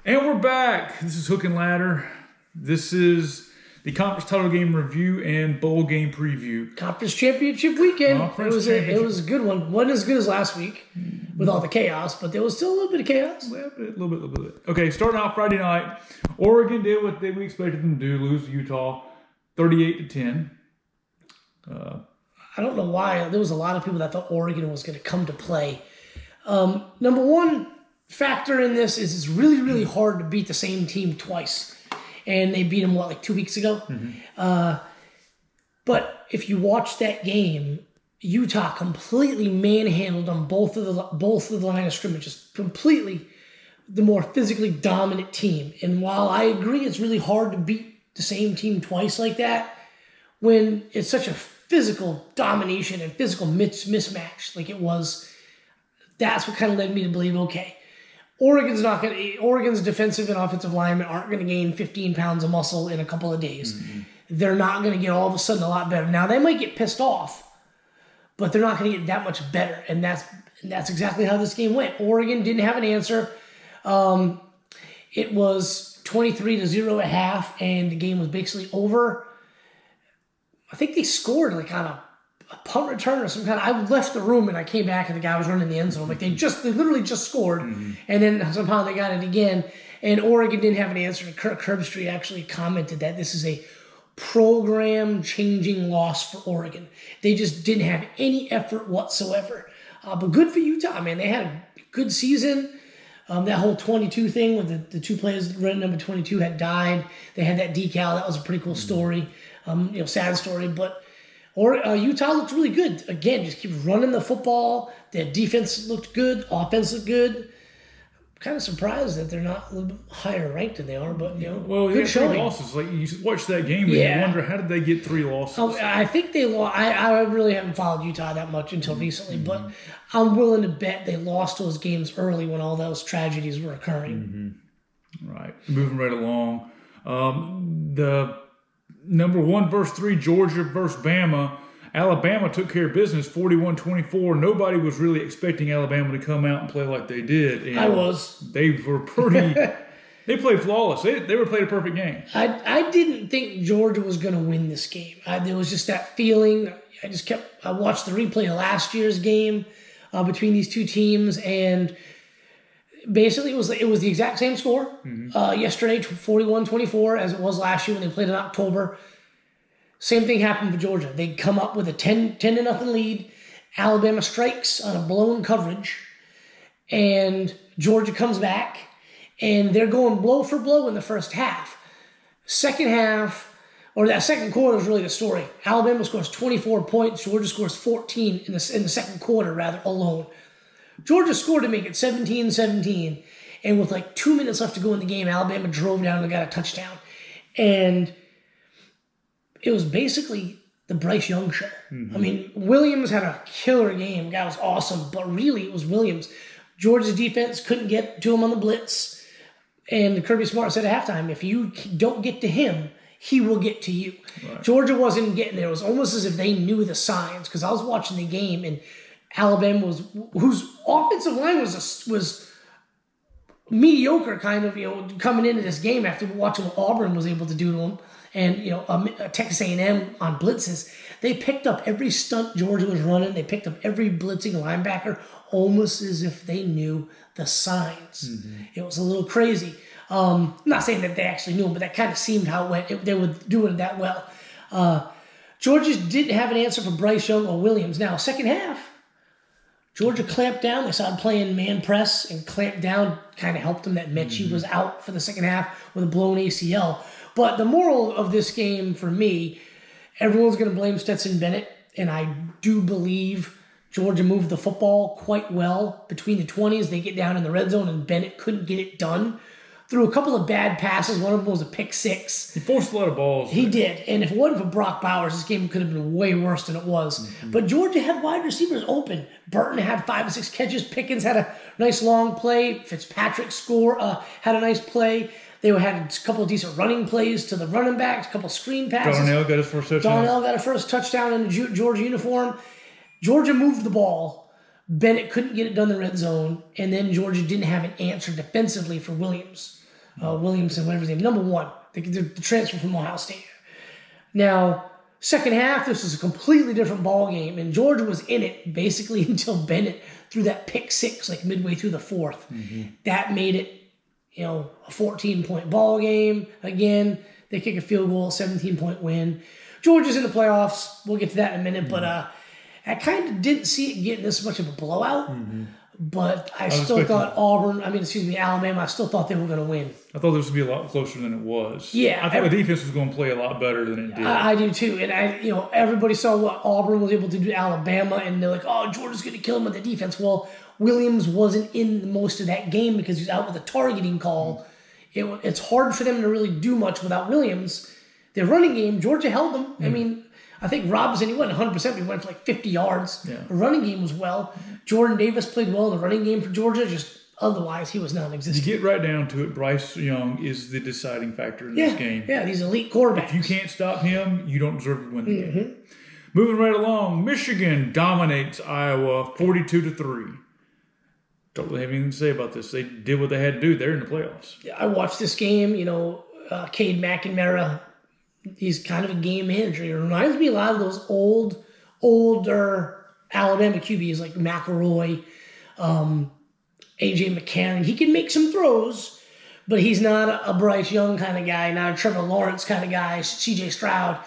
And we're back. This is Hook and Ladder. This is the conference title game review and bowl game preview. Conference championship weekend. It was a good one. Wasn't as good as last week with all the chaos, but there was still a little bit of chaos. A little bit. Okay, starting off Friday night, Oregon did what we expected them to do, lose to Utah 38-10. I don't know why. There was a lot of people that thought Oregon was going to come to play. Number one factor in this is it's really, really hard to beat the same team twice. And they beat them, 2 weeks ago? Mm-hmm. But if you watch that game, Utah completely manhandled them both of the line of scrimmage, just completely the more physically dominant team. And while I agree it's really hard to beat the same team twice like that, when it's such a physical domination and physical mismatch like it was, that's what kind of led me to believe, okay, Oregon's defensive and offensive linemen aren't going to gain 15 pounds of muscle in a couple of days. Mm-hmm. They're not going to get all of a sudden a lot better. Now, they might get pissed off, but they're not going to get that much better. And that's exactly how this game went. Oregon didn't have an answer. It was 23-0 at half, and the game was basically over. I think they scored on a punt return or some kind of. I left the room and I came back and the guy was running the end zone. They literally just scored, and then somehow they got it again. And Oregon didn't have an answer. Kirk Herbstreit actually commented that this is a program-changing loss for Oregon. They just didn't have any effort whatsoever. But good for Utah, man. They had a good season. That whole 22 thing with the two players running number 22 had died. They had that decal. That was a pretty cool story. Sad story, but Utah looked really good. Again, just keep running the football. Their defense looked good. Offense looked good. Kind of surprised that they're not a little bit higher ranked than they are, but good showing. 3 losses. You watch that game and you wonder, how did they get 3 losses? I think they lost. I really haven't followed Utah that much until recently, but I'm willing to bet they lost those games early when all those tragedies were occurring. Mm-hmm. Right. Moving right along. The number 1 versus 3, Georgia versus Bama. Alabama took care of business, 41-24. Nobody was really expecting Alabama to come out and play like they did. And I was. They were pretty. They played flawless. They played a perfect game. I didn't think Georgia was going to win this game. There was just that feeling. I watched the replay of last year's game between these two teams, and basically it was the exact same score yesterday, 41-24, as it was last year when they played in October. Same thing happened for Georgia. They come up with a 10-0 lead. Alabama strikes on a blown coverage, and Georgia comes back, and they're going blow for blow in the first half. Second half, or that second quarter is really the story. Alabama scores 24 points. Georgia scores 14 in the second quarter, alone. Georgia scored to make it 17-17, and with 2 minutes left to go in the game, Alabama drove down and got a touchdown. And it was basically the Bryce Young show. Mm-hmm. I mean, Williams had a killer game. Guy was awesome, but really it was Williams. Georgia's defense couldn't get to him on the blitz, and Kirby Smart said at halftime, if you don't get to him, he will get to you. Right. Georgia wasn't getting there. It was almost as if they knew the signs, because I was watching the game, and Alabama whose offensive line was mediocre, kind of, coming into this game after watching what Auburn was able to do to them, and Texas A&M on blitzes. They picked up every stunt Georgia was running. They picked up every blitzing linebacker, almost as if they knew the signs. Mm-hmm. It was a little crazy. I'm not saying that they actually knew them, but that kind of seemed how it went. They were doing it that well. Georgia didn't have an answer for Bryce Young or Williams. Now, second half, Georgia clamped down. They started playing man press and clamped down. Kind of helped them that Mechie was out for the second half with a blown ACL. But the moral of this game for me, everyone's going to blame Stetson Bennett, and I do believe Georgia moved the football quite well between the 20s. They get down in the red zone, and Bennett couldn't get it done. Threw a couple of bad passes. One of them was a pick six. He forced a lot of balls. He did. And if it wasn't for Brock Bowers, this game could have been way worse than it was. Mm-hmm. But Georgia had wide receivers open. Burton had 5 or 6 catches. Pickens had a nice long play. Fitzpatrick had a nice play. They had a couple of decent running plays to the running backs, a couple of screen passes. Darnell got his first touchdown. Darnell got a first touchdown in the Georgia uniform. Georgia moved the ball. Bennett couldn't get it done in the red zone. And then Georgia didn't have an answer defensively for Williams. Williamson, whatever his name, number one, the transfer from Ohio State. Now, second half, this was a completely different ball game, and Georgia was in it basically until Bennett threw that pick six, like midway through the fourth. That made it, a 14-point ball game. Again, they kick a field goal, 17-point win. Georgia's in the playoffs. We'll get to that in a minute, but I kind of didn't see it getting this much of a blowout. But I still thought Alabama, I still thought they were going to win. I thought this would be a lot closer than it was. Yeah. I thought the defense was going to play a lot better than it did. I do too. And everybody saw what Auburn was able to do to Alabama, and they're like, oh, Georgia's going to kill them with the defense. Well, Williams wasn't in most of that game because he's out with a targeting call. It's hard for them to really do much without Williams. Their running game, Georgia held them. I mean, I think Robinson, he wasn't 100%, he went for like 50 yards. Yeah. The running game was well. Jordan Davis played well in the running game for Georgia, just otherwise he was non-existent. You get right down to it, Bryce Young is the deciding factor in this game. Yeah, these elite quarterbacks. If you can't stop him, you don't deserve to win the game. Moving right along, Michigan dominates Iowa 42-3. Don't really have anything to say about this. They did what they had to do. They're in the playoffs. Yeah, I watched this game. Cade McNamara, he's kind of a game manager. He reminds me a lot of those older Alabama QBs like McElroy, A.J. McCarron. He can make some throws, but he's not a Bryce Young kind of guy, not a Trevor Lawrence kind of guy, C.J. Stroud.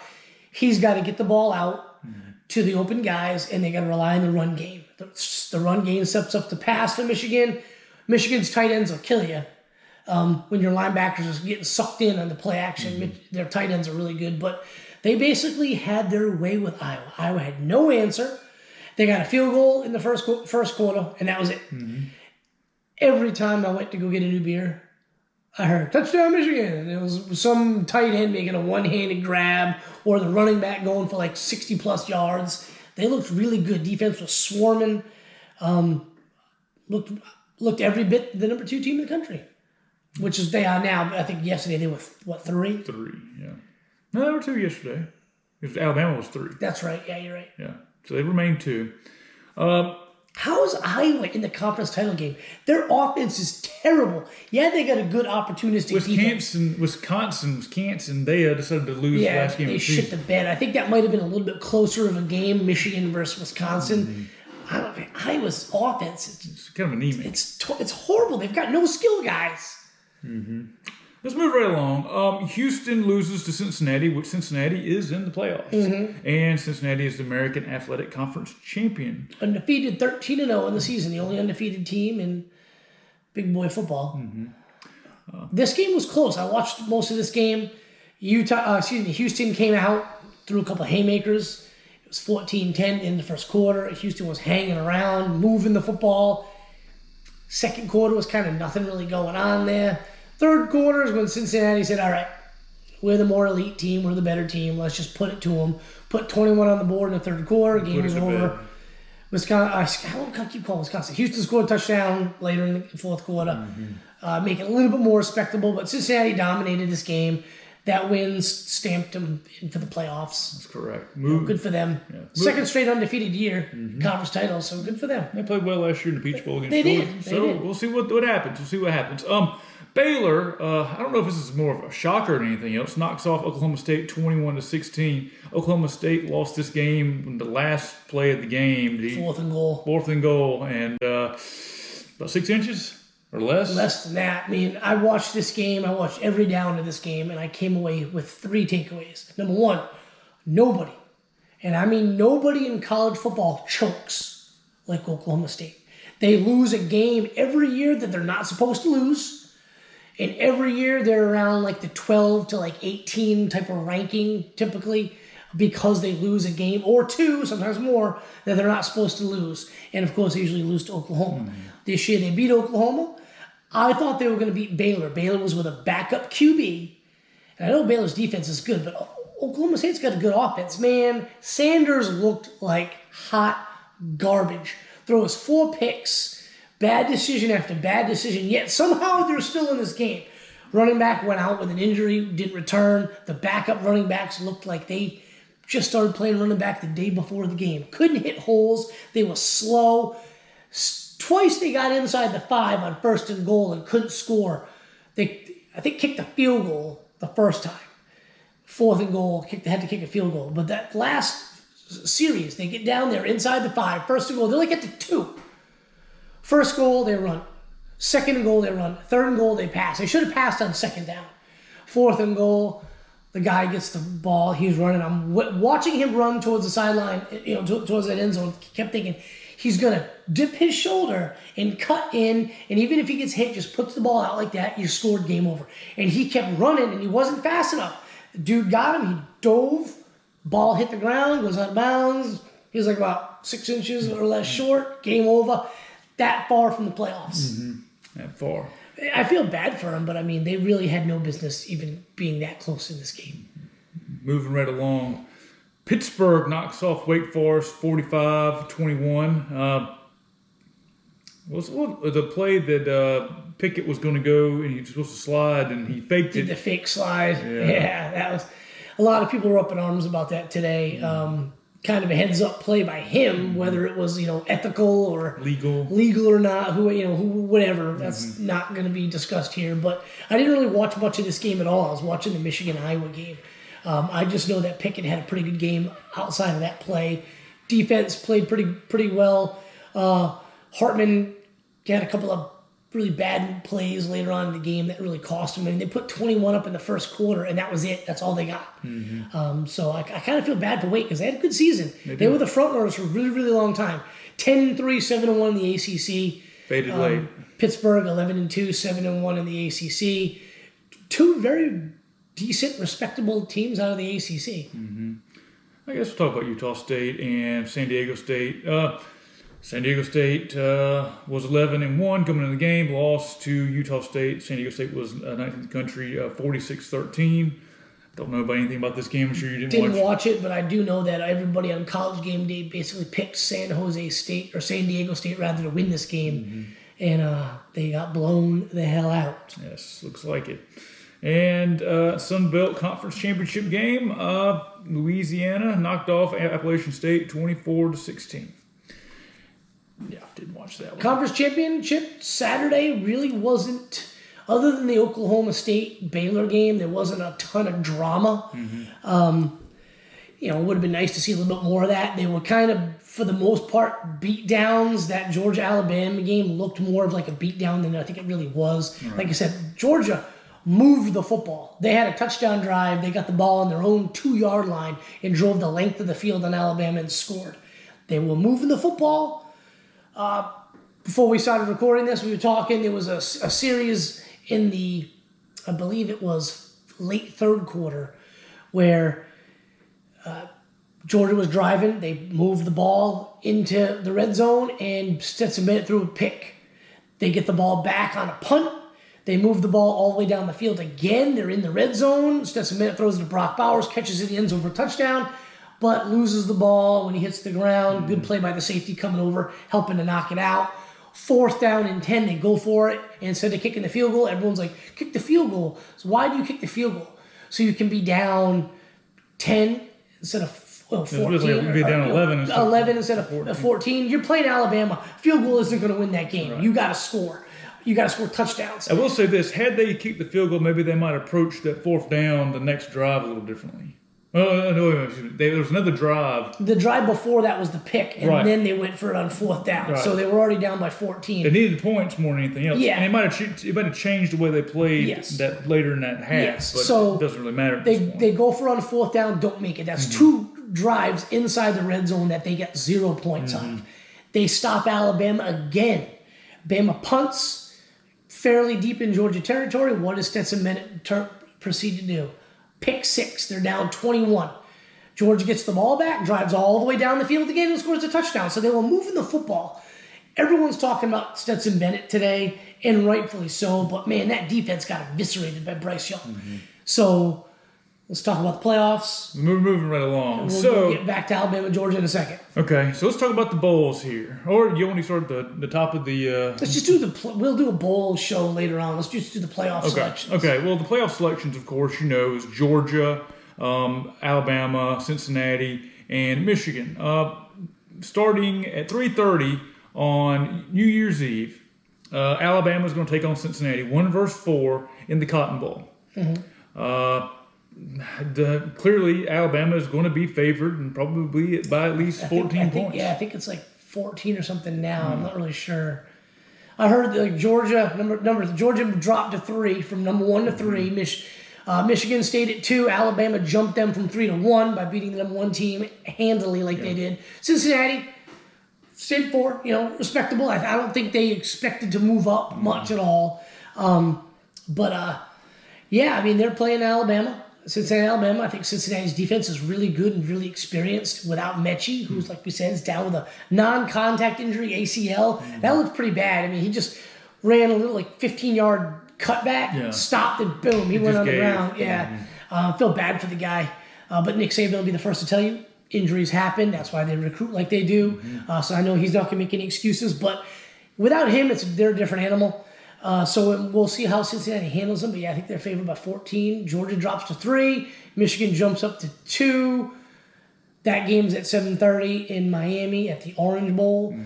He's got to get the ball out to the open guys, and they got to rely on the run game. The run game steps up the pass for Michigan. Michigan's tight ends will kill you. When your linebackers are getting sucked in on the play action, their tight ends are really good. But they basically had their way with Iowa. Iowa had no answer. They got a field goal in the first quarter, and that was it. Every time I went to go get a new beer, I heard, touchdown Michigan. And it was some tight end making a one-handed grab or the running back going for like 60-plus yards. They looked really good. Defense was swarming. Looked every bit the number 2 team in the country. Which is they are now. I think yesterday they were, 3? 3, yeah. No, they were 2 yesterday. Because Alabama was 3. That's right. Yeah, you're right. Yeah. So they remained 2. How is Iowa in the conference title game? Their offense is terrible. Yeah, they got a good opportunistic defense. Wisconsin, they decided to lose the last game of the season. They shit the bed. I think that might have been a little bit closer of a game, Michigan versus Wisconsin. Iowa's offense, it's kind of anemic. It's horrible. They've got no skill guys. Let's move right along. Houston loses to Cincinnati, which Cincinnati is in the playoffs. And Cincinnati is the American Athletic Conference champion. Undefeated 13-0 in the season. The only undefeated team in big boy football. This game was close. I watched most of this game. Houston came out, threw a couple of haymakers. It was 14-10 in the first quarter. Houston was hanging around, moving the football. Second quarter was kind of nothing really going on there. Third quarter is when Cincinnati said, all right, we're the more elite team. We're the better team. Let's just put it to them. Put 21 on the board in the third quarter. Game was over. Wisconsin, I don't keep calling Wisconsin. Houston scored a touchdown later in the fourth quarter. Make it a little bit more respectable. But Cincinnati dominated this game. That win stamped them in for the playoffs. That's correct. Good for them. Yeah. Second straight undefeated year, conference title, so good for them. They played well last year in the Peach Bowl against Georgia. They did. We'll see what happens. Baylor, I don't know if this is more of a shocker than anything else, knocks off Oklahoma State 21-16. Oklahoma State lost this game in the last play of the game. Fourth and goal, and about 6 inches. Or less? Less than that. I mean, I watched this game. I watched every down of this game, and I came away with 3 takeaways. Number 1, nobody, and I mean nobody in college football chokes like Oklahoma State. They lose a game every year that they're not supposed to lose, and every year they're around like the 12 to 18 type of ranking typically because they lose a game or 2, sometimes more, that they're not supposed to lose. And, of course, they usually lose to Oklahoma. This year they beat Oklahoma. I thought they were going to beat Baylor. Baylor was with a backup QB. And I know Baylor's defense is good, but Oklahoma State's got a good offense. Man, Sanders looked like hot garbage. Throws 4 picks, bad decision after bad decision, yet somehow they're still in this game. Running back went out with an injury, didn't return. The backup running backs looked like they just started playing running back the day before the game. Couldn't hit holes. They were slow. Twice they got inside the 5 on first and goal and couldn't score. I I think, kicked a field goal the first time. 4th and goal, had to kick a field goal. But that last series, they get down there inside the 5. 1st and goal, they only get to 2. 1st goal, they run. 2nd and goal, they run. 3rd and goal, they pass. They should have passed on 2nd down. 4th and goal, the guy gets the ball. He's running. I'm watching him run towards the sideline, towards that end zone. Kept thinking he's gonna dip his shoulder and cut in, and even if he gets hit, just puts the ball out like that. You scored, game over. And he kept running, and he wasn't fast enough. The dude got him. He dove. Ball hit the ground, goes out of bounds. He was like about 6 inches or less short. Game over. That far from the playoffs. Mm-hmm. That far. I feel bad for them, but I mean, they really had no business even being that close in this game. Moving right along. Pittsburgh knocks off Wake Forest 45-21. Was the play that Pickett was going to go and he was supposed to slide and he faked it? Did the fake slide. Yeah, that was... A lot of people were up in arms about that today. Kind of a heads-up play by him, whether it was ethical or legal or not, whatever. That's not going to be discussed here. But I didn't really watch much of this game at all. I was watching the Michigan-Iowa game. I just know that Pickett had a pretty good game outside of that play. Defense played pretty well. Hartman had a couple of really bad plays later on in the game that really cost them. I mean, they put 21 up in the first quarter, and that was it. That's all they got. So I kind of feel bad for Wake because they had a good season. They were the front runners for a really, really long time. 10-3, 7-1 in the ACC. Faded late. Pittsburgh 11-2, 7-1 in the ACC. 2 very decent, respectable teams out of the ACC. I guess we'll talk about Utah State and San Diego State. San Diego State was 11-1 coming into the game, lost to Utah State. San Diego State was 19th in the country, 46-13. Don't know about anything about this game. I'm sure you didn't watch it, but I do know that everybody on College Game Day basically picked San Diego State rather to win this game, and they got blown the hell out. Yes, looks like it. And Sun Belt Conference Championship game, Louisiana knocked off Appalachian State 24-16. Yeah, didn't watch that one. Conference Championship Saturday really wasn't, other than the Oklahoma State Baylor game, there wasn't a ton of drama. It would have been nice to see a little bit more of that. They were kind of, for the most part, beatdowns. That Georgia-Alabama game looked more of like a beatdown than I think it really was. Right. Like I said, Georgia moved the football. They had a touchdown drive. They got the ball on their own 2-yard line and drove the length of the field on Alabama and scored. They were moving the football. Before we started recording this, we were talking. There was a series in the, I believe it was late 3rd quarter, where Georgia was driving. They moved the ball into the red zone, and Stetson Bennett threw a pick. They get the ball back on a punt. They move the ball all the way down the field again. They're in the red zone. Stetson Bennett throws it to Brock Bowers, catches it in the end zone for a touchdown, but loses the ball when he hits the ground. Good play by the safety coming over, helping to knock it out. 4th down and 10, they go for it. And instead of kicking the field goal, everyone's like, kick the field goal. So why do you kick the field goal? So you can be down 10 instead of 14. You'd be down 11 instead of 14. You're playing Alabama. Field goal isn't going to win that game. Right. You got to score. You got to score touchdowns. I will say this. Had they kicked the field goal, maybe they might approach that 4th down the next drive a little differently. No, there was another drive. The drive before that was the pick, and then they went for it on 4th down. Right. So they were already down by 14. They needed points more than anything else. Yeah. And it might have changed the way they played that later in that half. Yes. But so it doesn't really matter. They go for it on 4th down, don't make it. That's 2 drives inside the red zone that they get 0 points on. They stop Alabama again. Bama punts fairly deep in Georgia territory. What does Stetson Bennett proceed to do? Pick 6. They're down 21. Georgia gets the ball back, drives all the way down the field again, and scores a touchdown. So they were moving the football. Everyone's talking about Stetson Bennett today, and rightfully so. But, man, that defense got eviscerated by Bryce Young. So let's talk about the playoffs. We're moving right along. We'll get back to Alabama and Georgia in a second. Okay, so let's talk about the bowls here. Or you want to start at the top of the... Let's just do we'll do a bowl show later on. Let's just do the playoff selections. Okay, well, the playoff selections, of course, is Georgia, Alabama, Cincinnati, and Michigan. Starting at 3:30 on New Year's Eve, Alabama's going to take on Cincinnati, 1-4 in the Cotton Bowl. Clearly, Alabama is going to be favored and probably by at least 14 points. Yeah, I think it's like 14 or something now. I'm not really sure. I heard that Georgia dropped to 3 from number 1 to 3. Michigan stayed at 2. Alabama jumped them from 3 to 1 by beating the number 1 team handily like they did. Cincinnati stayed 4. Respectable. I don't think they expected to move up much at all. They're playing Alabama. Cincinnati, Alabama. I think Cincinnati's defense is really good and really experienced without Mechie, who's, like we said, is down with a non-contact injury, ACL. That looks pretty bad. I mean, he just ran a little 15-yard cutback, stopped, and boom, he went on the ground. Feel bad for the guy. But Nick Saban will be the first to tell you, injuries happen. That's why they recruit like they do. So I know he's not going to make any excuses. But without him, they're a different animal. So we'll see how Cincinnati handles them. But yeah, I think they're favored by 14. Georgia drops to 3. Michigan jumps up to 2. That game's at 7:30 in Miami at the Orange Bowl.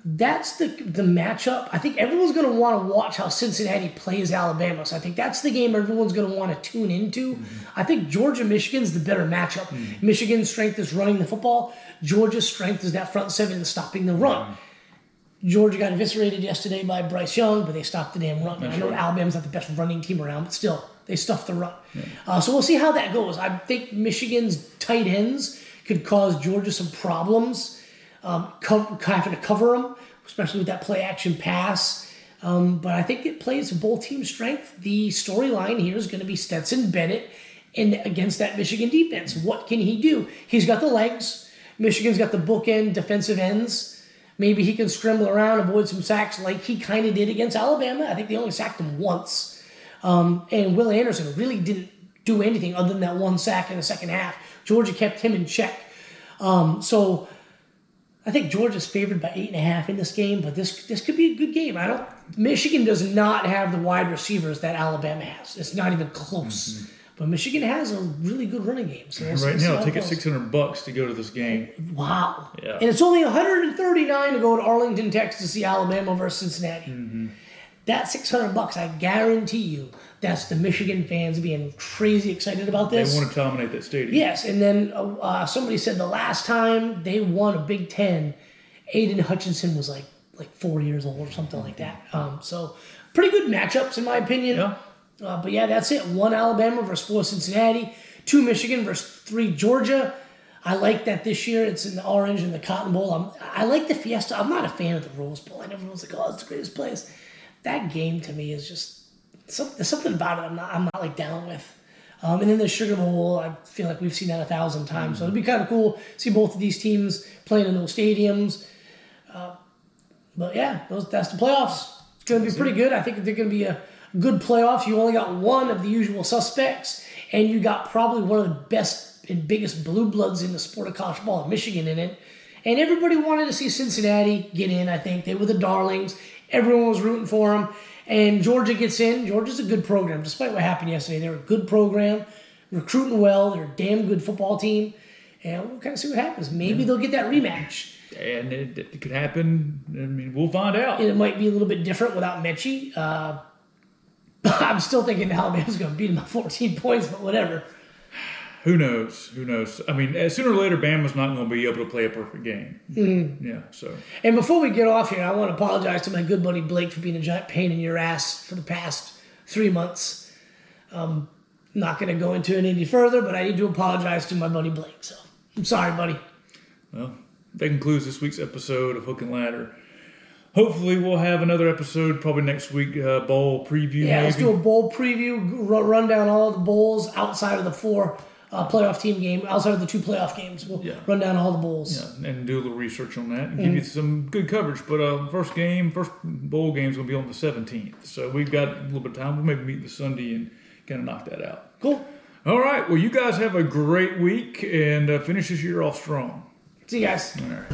That's the matchup. I think everyone's going to want to watch how Cincinnati plays Alabama. So I think that's the game everyone's going to want to tune into. I think Georgia-Michigan's the better matchup. Michigan's strength is running the football. Georgia's strength is that front seven and stopping the run. Georgia got eviscerated yesterday by Bryce Young, but they stopped the damn run. I know Alabama's not the best running team around, but still, they stuffed the run. So we'll see how that goes. I think Michigan's tight ends could cause Georgia some problems, having to cover them, especially with that play-action pass. But I think it plays to both teams' strength. The storyline here is going to be Stetson Bennett against that Michigan defense. What can he do? He's got the legs. Michigan's got the bookend defensive ends. Maybe he can scramble around, avoid some sacks like he kind of did against Alabama. I think they only sacked him once. And Will Anderson really didn't do anything other than that one sack in the second half. Georgia kept him in check. So I think Georgia's favored by 8.5 in this game, but this could be a good game. Michigan does not have the wide receivers that Alabama has. It's not even close. But Michigan has a really good running game. So right now, take it $600 to go to this game. Wow. Yeah. And it's only $139 to go to Arlington, Texas to see Alabama versus Cincinnati. That $600, I guarantee you, that's the Michigan fans being crazy excited about this. They want to dominate that stadium. Yes, and then somebody said the last time they won a Big Ten, Aiden Hutchinson was like 4 years old or something like that. So pretty good matchups in my opinion. Yeah. But yeah, that's it. 1 Alabama versus 4 Cincinnati. 2 Michigan versus 3 Georgia. I like that this year. It's in the Orange and the Cotton Bowl. I like the Fiesta. I'm not a fan of the Rose Bowl. I know everyone's like, oh, it's the greatest place. That game to me is just there's something about it I'm not like down with. And then the Sugar Bowl, I feel like we've seen that 1,000 times. So it'd be kind of cool to see both of these teams playing in those stadiums. But yeah, that's the playoffs. It's going to be pretty good. I think they're going to be a good playoffs. You only got one of the usual suspects, and you got probably one of the best and biggest blue bloods in the sport of college football in Michigan in it. And everybody wanted to see Cincinnati get in, I think. They were the darlings. Everyone was rooting for them. And Georgia gets in. Georgia's a good program. Despite what happened yesterday, they're a good program, recruiting well. They're a damn good football team. And we'll kind of see what happens. Maybe they'll get that rematch. And it could happen. I mean, we'll find out. And it might be a little bit different without Mechie. I'm still thinking Alabama's going to beat them by 14 points, but whatever. Who knows? I mean, sooner or later, Bama's not going to be able to play a perfect game. Yeah, so. And before we get off here, I want to apologize to my good buddy Blake for being a giant pain in your ass for the past 3 months. Not going to go into it any further, but I need to apologize to my buddy Blake. So I'm sorry, buddy. Well, that concludes this week's episode of Hook and Ladder. Hopefully, we'll have another episode probably next week, bowl preview. Yeah, maybe. Let's do a bowl preview, run down all the bowls outside of the 4 playoff team game, outside of the 2 playoff games. We'll run down all the bowls. Yeah, and do a little research on that and give you some good coverage. But first bowl game is going to be on the 17th. So we've got a little bit of time. We'll maybe meet this Sunday and kind of knock that out. Cool. All right. Well, you guys have a great week and finish this year off strong. See you guys. All right.